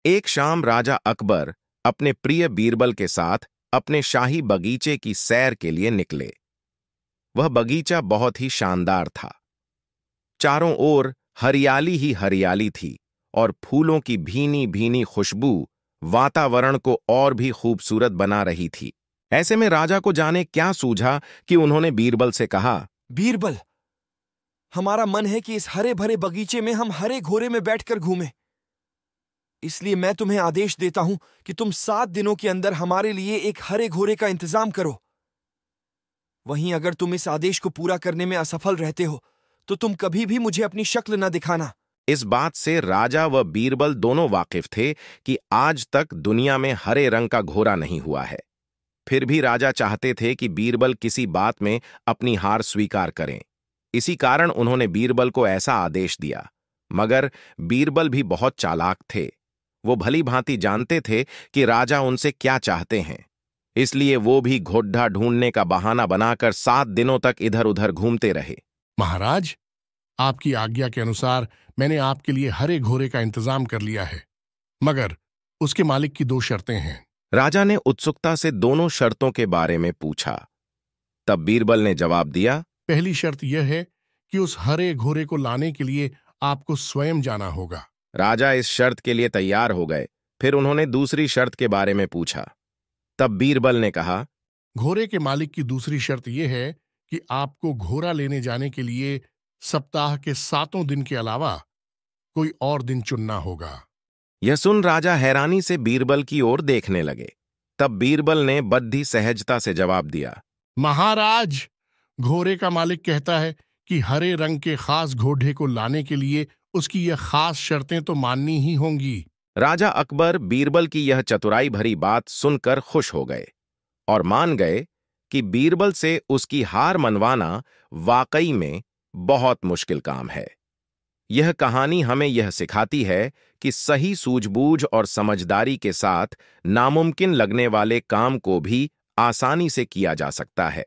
एक शाम राजा अकबर अपने प्रिय बीरबल के साथ अपने शाही बगीचे की सैर के लिए निकले। वह बगीचा बहुत ही शानदार था। चारों ओर हरियाली ही हरियाली थी और फूलों की भीनी भीनी खुशबू वातावरण को और भी खूबसूरत बना रही थी। ऐसे में राजा को जाने क्या सूझा कि उन्होंने बीरबल से कहा, बीरबल, हमारा मन है कि इस हरे भरे बगीचे में हम हरे घोड़े में बैठकर घूमें। इसलिए मैं तुम्हें आदेश देता हूं कि तुम 7 दिनों के अंदर हमारे लिए एक हरे घोड़े का इंतजाम करो। वहीं अगर तुम इस आदेश को पूरा करने में असफल रहते हो तो तुम कभी भी मुझे अपनी शक्ल न दिखाना। इस बात से राजा व बीरबल दोनों वाकिफ थे कि आज तक दुनिया में हरे रंग का घोड़ा नहीं हुआ है। फिर भी राजा चाहते थे कि बीरबल किसी बात में अपनी हार स्वीकार करें। इसी कारण उन्होंने बीरबल को ऐसा आदेश दिया। मगर बीरबल भी बहुत चालाक थे। वो भली भांति जानते थे कि राजा उनसे क्या चाहते हैं। इसलिए वो भी घोड़ा ढूंढने का बहाना बनाकर 7 दिनों तक इधर उधर घूमते रहे। महाराज, आपकी आज्ञा के अनुसार मैंने आपके लिए हरे घोड़े का इंतजाम कर लिया है, मगर उसके मालिक की 2 शर्तें हैं। राजा ने उत्सुकता से दोनों शर्तों के बारे में पूछा। तब बीरबल ने जवाब दिया, पहली शर्त यह है कि उस हरे घोड़े को लाने के लिए आपको स्वयं जाना होगा। राजा इस शर्त के लिए तैयार हो गए। फिर उन्होंने दूसरी शर्त के बारे में पूछा। तब बीरबल ने कहा, घोड़े के मालिक की दूसरी शर्त यह है कि आपको घोड़ा लेने जाने के लिए सप्ताह के 7 दिन के अलावा कोई और दिन चुनना होगा। यह सुन राजा हैरानी से बीरबल की ओर देखने लगे। तब बीरबल ने बद्धी सहजता से जवाब दिया, महाराज, घोड़े का मालिक कहता है कि हरे रंग के खास घोड़े को लाने के लिए उसकी यह खास शर्तें तो माननी ही होंगी। राजा अकबर बीरबल की यह चतुराई भरी बात सुनकर खुश हो गए और मान गए कि बीरबल से उसकी हार मनवाना वाकई में बहुत मुश्किल काम है। यह कहानी हमें यह सिखाती है कि सही सूझबूझ और समझदारी के साथ नामुमकिन लगने वाले काम को भी आसानी से किया जा सकता है।